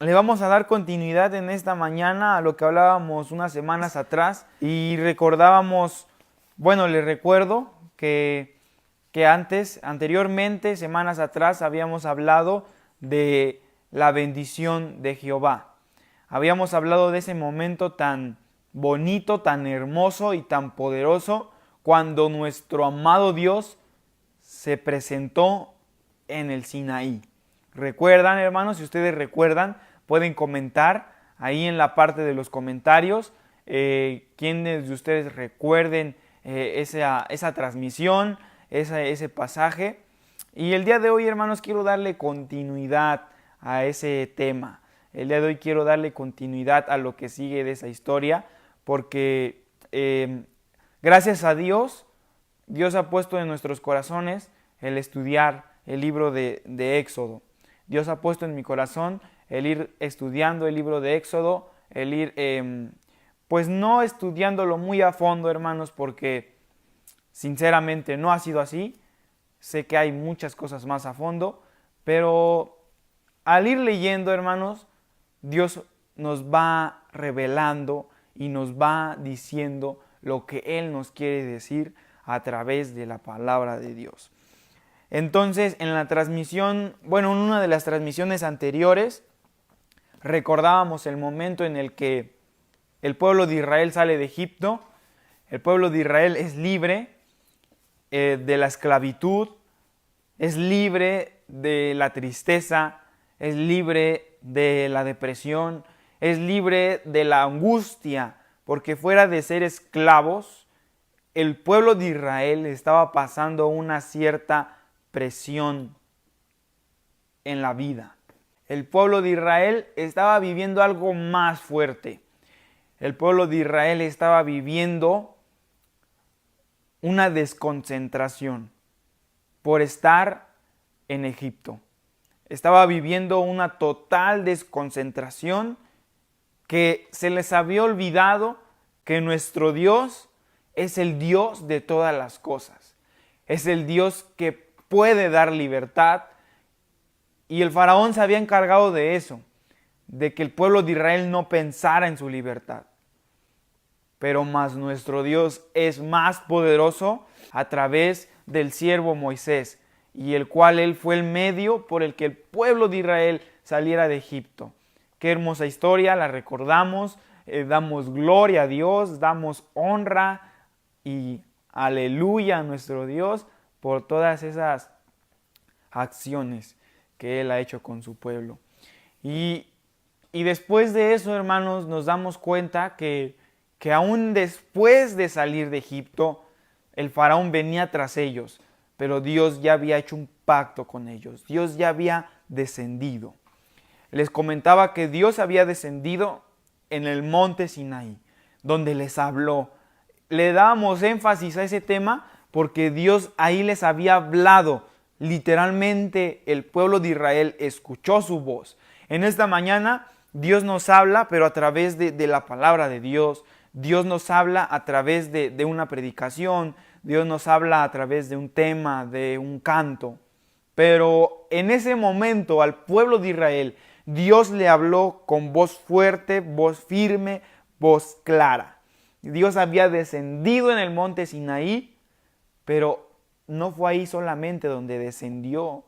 Le vamos a dar continuidad en esta mañana a lo que hablábamos unas semanas atrás y recordábamos, bueno, les recuerdo que anteriormente, semanas atrás, habíamos hablado de la bendición de Jehová. Habíamos hablado de ese momento tan bonito, tan hermoso y tan poderoso cuando nuestro amado Dios se presentó en el Sinaí. ¿Recuerdan, hermanos? Si ustedes recuerdan, pueden comentar ahí en la parte de los comentarios quienes de ustedes recuerden esa transmisión, ese pasaje. Y el día de hoy, hermanos, quiero darle continuidad a ese tema. El día de hoy quiero darle continuidad a lo que sigue de esa historia, porque gracias a Dios, Dios ha puesto en nuestros corazones el estudiar el libro de Éxodo. Dios ha puesto en mi corazón el ir estudiando el libro de Éxodo, el ir, pues no estudiándolo muy a fondo, hermanos, porque sinceramente no ha sido así. Sé que hay muchas cosas más a fondo, pero al ir leyendo, hermanos, Dios nos va revelando y nos va diciendo lo que Él nos quiere decir a través de la palabra de Dios. Entonces, en la transmisión, bueno, en una de las transmisiones anteriores, recordábamos el momento en el que el pueblo de Israel sale de Egipto, el pueblo de Israel es libre de la esclavitud, es libre de la tristeza, es libre de la depresión, es libre de la angustia, porque fuera de ser esclavos, el pueblo de Israel estaba pasando una cierta presión en la vida. El pueblo de Israel estaba viviendo algo más fuerte. El pueblo de Israel estaba viviendo una desconcentración por estar en Egipto. Estaba viviendo una total desconcentración, que se les había olvidado que nuestro Dios es el Dios de todas las cosas. Es el Dios que puede dar libertad. Y el faraón se había encargado de eso, de que el pueblo de Israel no pensara en su libertad. Pero más nuestro Dios es más poderoso a través del siervo Moisés, y el cual él fue el medio por el que el pueblo de Israel saliera de Egipto. Qué hermosa historia, la recordamos, damos gloria a Dios, damos honra y aleluya a nuestro Dios por todas esas acciones que Él ha hecho con su pueblo. Y después de eso, hermanos, nos damos cuenta que aún después de salir de Egipto, el faraón venía tras ellos, pero Dios ya había hecho un pacto con ellos. Dios ya había descendido. Les comentaba que Dios había descendido en el monte Sinaí, donde les habló. Le dábamos énfasis a ese tema porque Dios ahí les había hablado. Literalmente el pueblo de Israel escuchó su voz. En esta mañana Dios nos habla, pero a través de la palabra de Dios. Dios nos habla a través de una predicación. Dios nos habla a través de un tema, de un canto. Pero en ese momento al pueblo de Israel, Dios le habló con voz fuerte, voz firme, voz clara. Dios había descendido en el monte Sinaí, pero no fue ahí solamente donde descendió,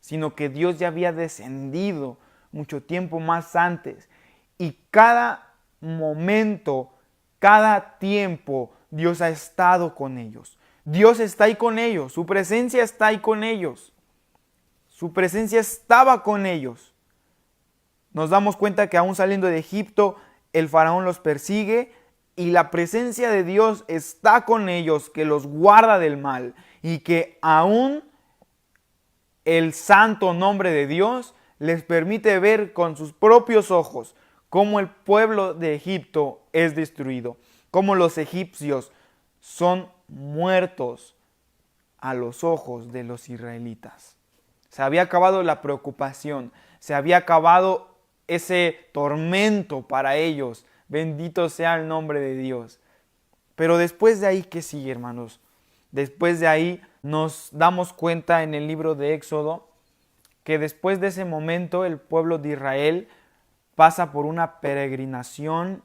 sino que Dios ya había descendido mucho tiempo más antes. Y cada momento, cada tiempo, Dios ha estado con ellos. Dios está ahí con ellos, su presencia está ahí con ellos. Su presencia estaba con ellos. Nos damos cuenta que aún saliendo de Egipto, el faraón los persigue y la presencia de Dios está con ellos, que los guarda del mal, y que aún el santo nombre de Dios les permite ver con sus propios ojos cómo el pueblo de Egipto es destruido, cómo los egipcios son muertos a los ojos de los israelitas. Se había acabado la preocupación, se había acabado ese tormento para ellos. Bendito sea el nombre de Dios. Pero después de ahí, ¿qué sigue, hermanos? Después de ahí nos damos cuenta en el libro de Éxodo que después de ese momento el pueblo de Israel pasa por una peregrinación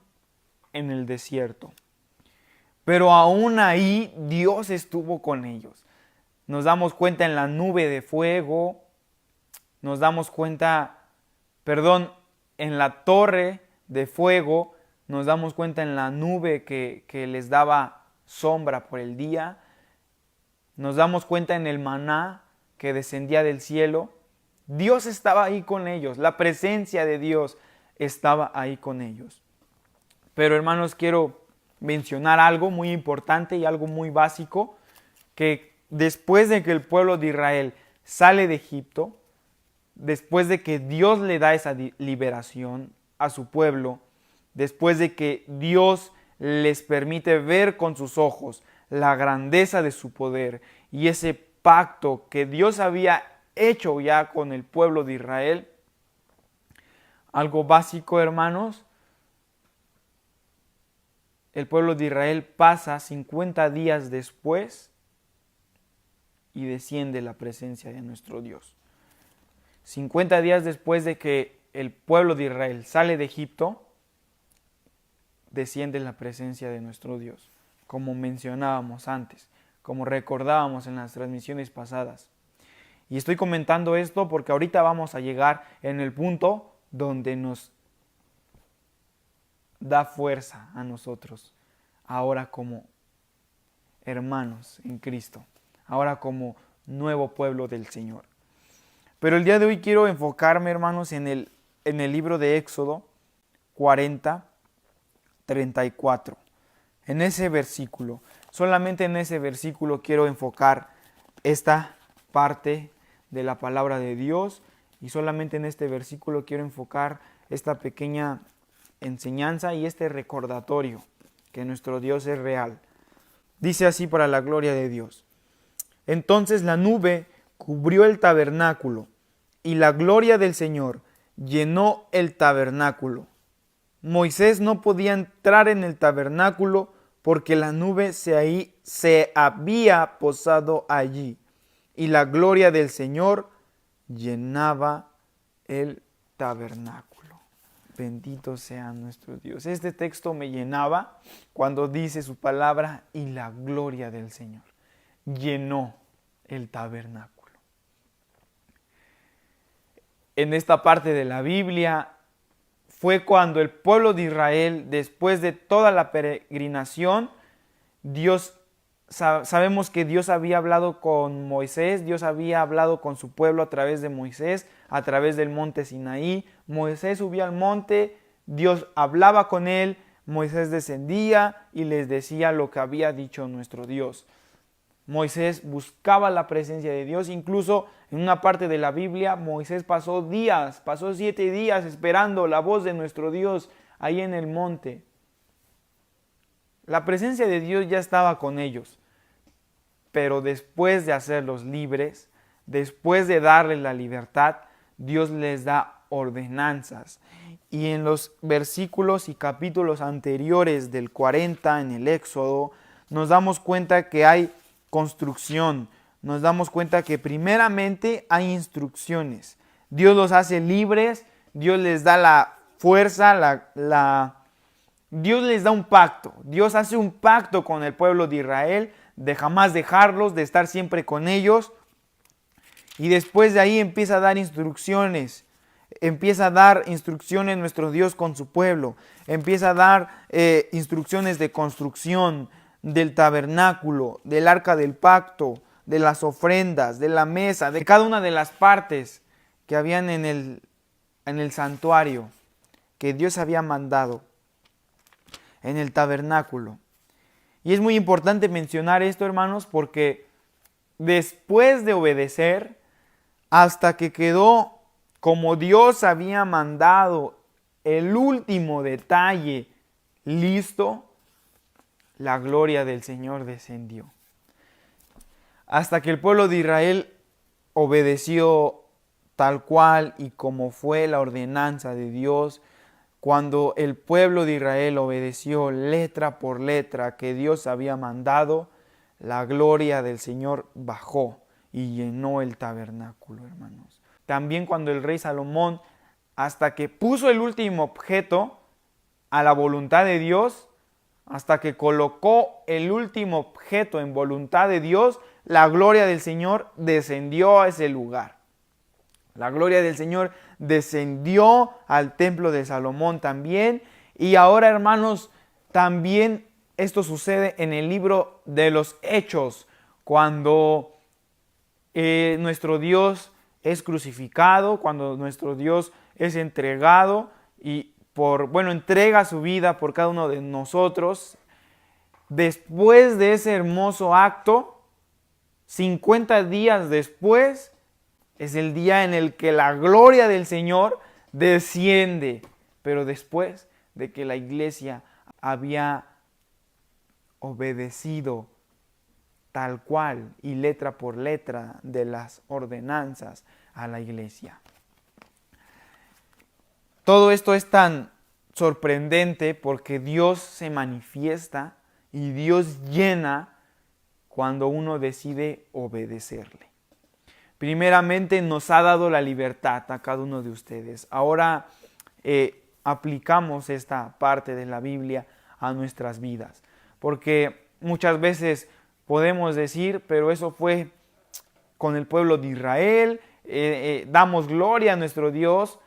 en el desierto. Pero aún ahí Dios estuvo con ellos. Nos damos cuenta en la nube de fuego, nos damos cuenta, en la torre de fuego, nos damos cuenta en la nube que les daba sombra por el día, nos damos cuenta en el maná que descendía del cielo. Dios estaba ahí con ellos, la presencia de Dios estaba ahí con ellos. Pero hermanos, quiero mencionar algo muy importante y algo muy básico, que después de que el pueblo de Israel sale de Egipto, después de que Dios le da esa liberación a su pueblo, después de que Dios les permite ver con sus ojos la grandeza de su poder y ese pacto que Dios había hecho ya con el pueblo de Israel, algo básico, hermanos, el pueblo de Israel pasa 50 días después y desciende la presencia de nuestro Dios. 50 días después de que el pueblo de Israel sale de Egipto, desciende la presencia de nuestro Dios, como mencionábamos antes, como recordábamos en las transmisiones pasadas. Y estoy comentando esto porque ahorita vamos a llegar en el punto donde nos da fuerza a nosotros, ahora como hermanos en Cristo, ahora como nuevo pueblo del Señor. Pero el día de hoy quiero enfocarme, hermanos, en el libro de Éxodo 40, 34. En ese versículo, solamente en ese versículo quiero enfocar esta parte de la palabra de Dios y solamente en este versículo quiero enfocar esta pequeña enseñanza y este recordatorio que nuestro Dios es real. Dice así para la gloria de Dios. Entonces la nube cubrió el tabernáculo y la gloria del Señor llenó el tabernáculo. Moisés no podía entrar en el tabernáculo porque la nube se había posado allí y la gloria del Señor llenaba el tabernáculo. Bendito sea nuestro Dios. Este texto me llenaba cuando dice su palabra y la gloria del Señor llenó el tabernáculo. En esta parte de la Biblia fue cuando el pueblo de Israel, después de toda la peregrinación, sabemos que Dios había hablado con Moisés, Dios había hablado con su pueblo a través de Moisés, a través del monte Sinaí. Moisés subía al monte, Dios hablaba con él, Moisés descendía y les decía lo que había dicho nuestro Dios. Moisés buscaba la presencia de Dios, incluso en una parte de la Biblia Moisés pasó 7 días esperando la voz de nuestro Dios ahí en el monte. La presencia de Dios ya estaba con ellos, pero después de hacerlos libres, después de darles la libertad, Dios les da ordenanzas. Y en los versículos y capítulos anteriores del 40 en el Éxodo, nos damos cuenta que hay construcción. Nos damos cuenta que primeramente hay instrucciones. Dios los hace libres, Dios les da la fuerza, Dios les da un pacto. Dios hace un pacto con el pueblo de Israel de jamás dejarlos, de estar siempre con ellos. Y después de ahí empieza a dar instrucciones. Empieza a dar instrucciones nuestro Dios con su pueblo. Empieza a dar instrucciones de construcción del tabernáculo, del arca del pacto, de las ofrendas, de la mesa, de cada una de las partes que habían en el santuario que Dios había mandado en el tabernáculo. Y es muy importante mencionar esto, hermanos, porque después de obedecer, hasta que quedó como Dios había mandado, el último detalle listo, la gloria del Señor descendió. Hasta que el pueblo de Israel obedeció tal cual y como fue la ordenanza de Dios, cuando el pueblo de Israel obedeció letra por letra que Dios había mandado, la gloria del Señor bajó y llenó el tabernáculo, hermanos. También cuando el rey Salomón hasta que puso el último objeto a la voluntad de Dios, hasta que colocó el último objeto en voluntad de Dios, la gloria del Señor descendió a ese lugar. La gloria del Señor descendió al templo de Salomón también. Y ahora, hermanos, también esto sucede en el libro de los Hechos, cuando nuestro Dios es crucificado, cuando nuestro Dios es entregado y entrega su vida por cada uno de nosotros. Después de ese hermoso acto, 50 días después, es el día en el que la gloria del Señor desciende, pero después de que la iglesia había obedecido tal cual y letra por letra de las ordenanzas a la iglesia. Todo esto es tan sorprendente porque Dios se manifiesta y Dios llena cuando uno decide obedecerle. Primeramente nos ha dado la libertad a cada uno de ustedes. Ahora aplicamos esta parte de la Biblia a nuestras vidas. Porque muchas veces podemos decir, pero eso fue con el pueblo de Israel, damos gloria a nuestro Dios.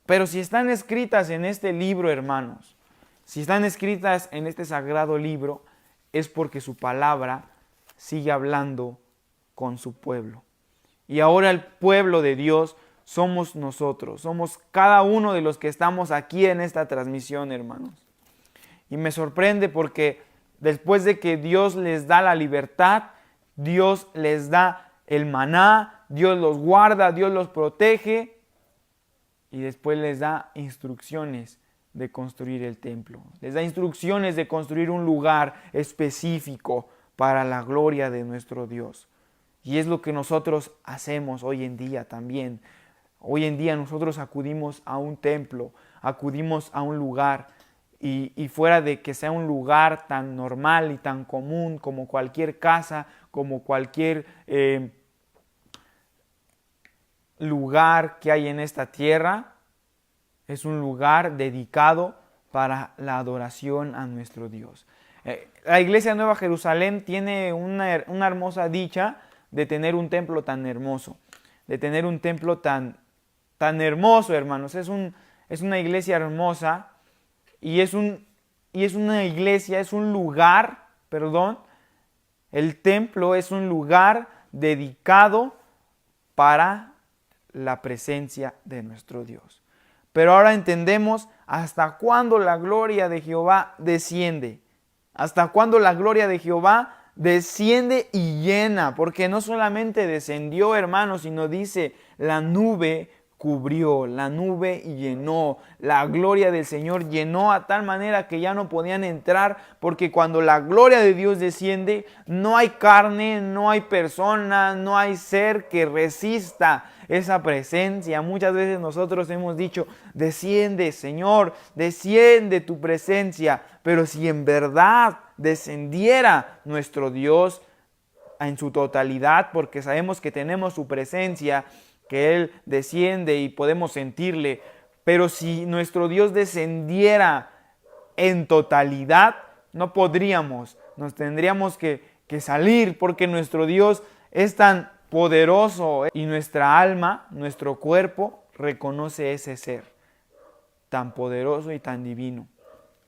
Pero si están escritas en este libro, hermanos, si están escritas en este sagrado libro, es porque su palabra sigue hablando con su pueblo. Y ahora el pueblo de Dios somos nosotros, somos cada uno de los que estamos aquí en esta transmisión, hermanos. Y me sorprende porque después de que Dios les da la libertad, Dios les da el maná, Dios los guarda, Dios los protege y después les da instrucciones de construir el templo. Les da instrucciones de construir un lugar específico para la gloria de nuestro Dios. Y es lo que nosotros hacemos hoy en día también. Hoy en día nosotros acudimos a un templo, acudimos a un lugar y fuera de que sea un lugar tan normal y tan común como cualquier casa, como cualquier lugar que hay en esta tierra, es un lugar dedicado para la adoración a nuestro Dios. La Iglesia Nueva Jerusalén tiene una hermosa dicha de tener un templo tan hermoso, de tener un templo tan hermoso, hermanos. Es una iglesia hermosa y es una iglesia, es un lugar, el templo es un lugar dedicado para la presencia de nuestro Dios. Pero ahora entendemos hasta cuándo la gloria de Jehová desciende, hasta cuándo la gloria de Jehová desciende y llena, porque no solamente descendió, hermanos, sino dice, la nube cubrió, la nube llenó, la gloria del Señor llenó a tal manera que ya no podían entrar, porque cuando la gloria de Dios desciende, no hay carne, no hay persona, no hay ser que resista esa presencia. Muchas veces nosotros hemos dicho, desciende, Señor, desciende tu presencia, pero si en verdad descendiera nuestro Dios en su totalidad, porque sabemos que tenemos su presencia, que Él desciende y podemos sentirle, pero si nuestro Dios descendiera en totalidad, no podríamos, nos tendríamos que salir, porque nuestro Dios es tan poderoso y nuestra alma, nuestro cuerpo, reconoce ese ser tan poderoso y tan divino.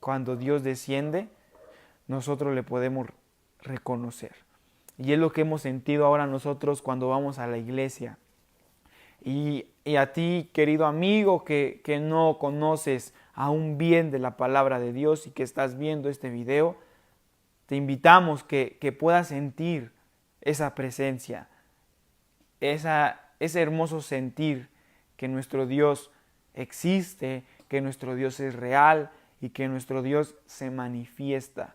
Cuando Dios desciende, nosotros le podemos reconocer. Y es lo que hemos sentido ahora nosotros cuando vamos a la iglesia. Y a ti, querido amigo, que no conoces aún bien de la palabra de Dios y que estás viendo este video, te invitamos que puedas sentir esa presencia, ese hermoso sentir que nuestro Dios existe, que nuestro Dios es real y que nuestro Dios se manifiesta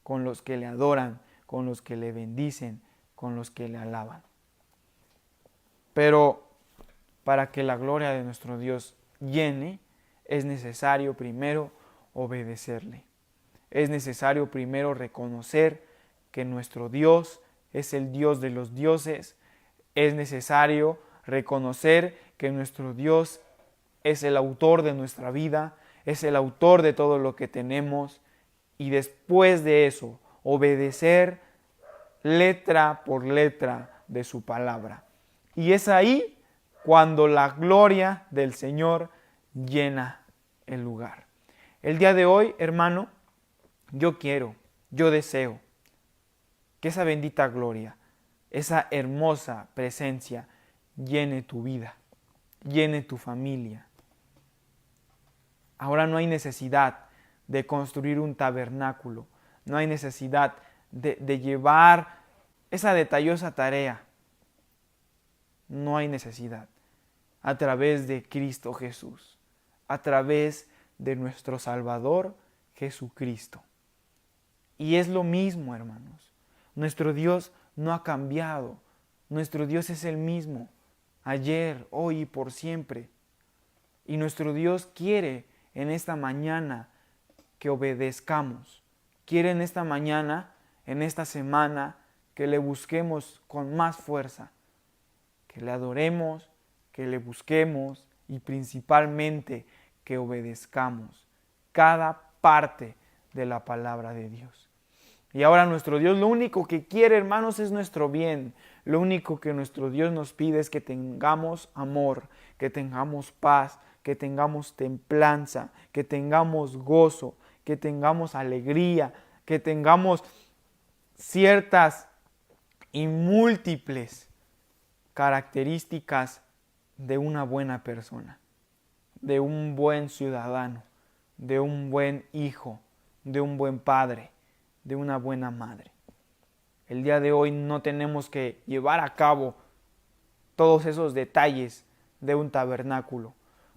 con los que le adoran, con los que le bendicen, con los que le alaban. Pero para que la gloria de nuestro Dios llene, es necesario primero obedecerle. Es necesario primero reconocer que nuestro Dios es el Dios de los dioses. Es necesario reconocer que nuestro Dios es el autor de nuestra vida, es el autor de todo lo que tenemos, y después de eso, obedecer letra por letra de su palabra. Y es ahí cuando la gloria del Señor llena el lugar. El día de hoy, hermano, yo deseo que esa bendita gloria, esa hermosa presencia llene tu vida, llene tu familia. Ahora no hay necesidad de construir un tabernáculo, no hay necesidad de llevar esa detallosa tarea. No hay necesidad. A través de Cristo Jesús, a través de nuestro Salvador Jesucristo. Y es lo mismo, hermanos. Nuestro Dios no ha cambiado. Nuestro Dios es el mismo, ayer, hoy y por siempre. Y nuestro Dios quiere en esta mañana que obedezcamos. Quiere en esta mañana, en esta semana, que le busquemos con más fuerza. Que le adoremos, que le busquemos y principalmente que obedezcamos cada parte de la palabra de Dios. Y ahora nuestro Dios lo único que quiere, hermanos, es nuestro bien. Lo único que nuestro Dios nos pide es que tengamos amor, que tengamos paz, que tengamos templanza, que tengamos gozo, que tengamos alegría, que tengamos ciertas y múltiples características de una buena persona, de un buen ciudadano, de un buen hijo, de un buen padre, de una buena madre. El día de hoy no tenemos que llevar a cabo todos esos detalles de un tabernáculo,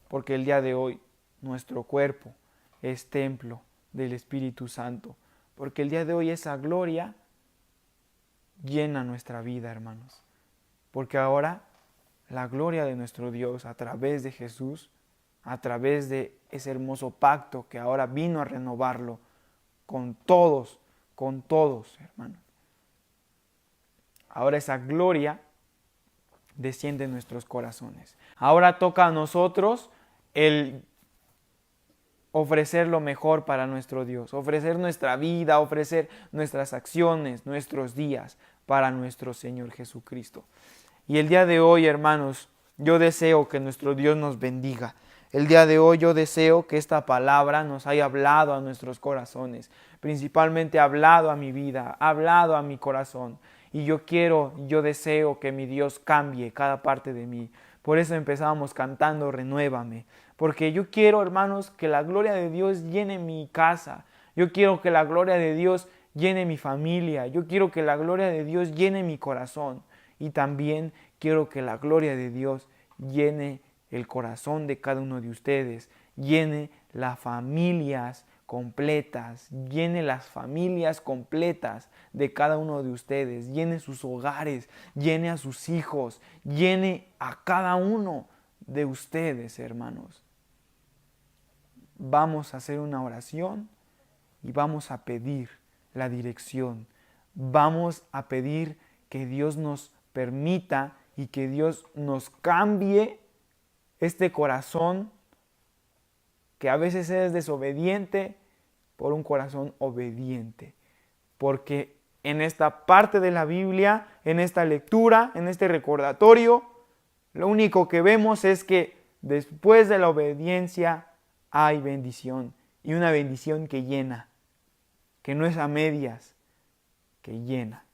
porque el día de hoy nuestro cuerpo es templo del Espíritu Santo, porque el día de hoy esa gloria llena nuestra vida, hermanos. Porque ahora la gloria de nuestro Dios a través de Jesús, a través de ese hermoso pacto que ahora vino a renovarlo con todos, hermanos. Ahora esa gloria desciende en nuestros corazones. Ahora toca a nosotros el ofrecer lo mejor para nuestro Dios, ofrecer nuestra vida, ofrecer nuestras acciones, nuestros días para nuestro Señor Jesucristo. Y el día de hoy, hermanos, yo deseo que nuestro Dios nos bendiga. El día de hoy yo deseo que esta palabra nos haya hablado a nuestros corazones, principalmente ha hablado a mi vida, ha hablado a mi corazón. Y yo deseo que mi Dios cambie cada parte de mí. Por eso empezamos cantando Renuévame. Porque yo quiero, hermanos, que la gloria de Dios llene mi casa. Yo quiero que la gloria de Dios llene mi familia. Yo quiero que la gloria de Dios llene mi corazón. Y también quiero que la gloria de Dios llene el corazón de cada uno de ustedes. Llene las familias completas. Llene las familias completas de cada uno de ustedes. Llene sus hogares. Llene a sus hijos. Llene a cada uno de ustedes, hermanos. Vamos a hacer una oración y vamos a pedir la dirección. Vamos a pedir que Dios nos permita y que Dios nos cambie este corazón que a veces es desobediente por un corazón obediente. Porque en esta parte de la Biblia, en esta lectura, en este recordatorio, lo único que vemos es que después de la obediencia hay bendición, y una bendición que llena, que no es a medias, que llena.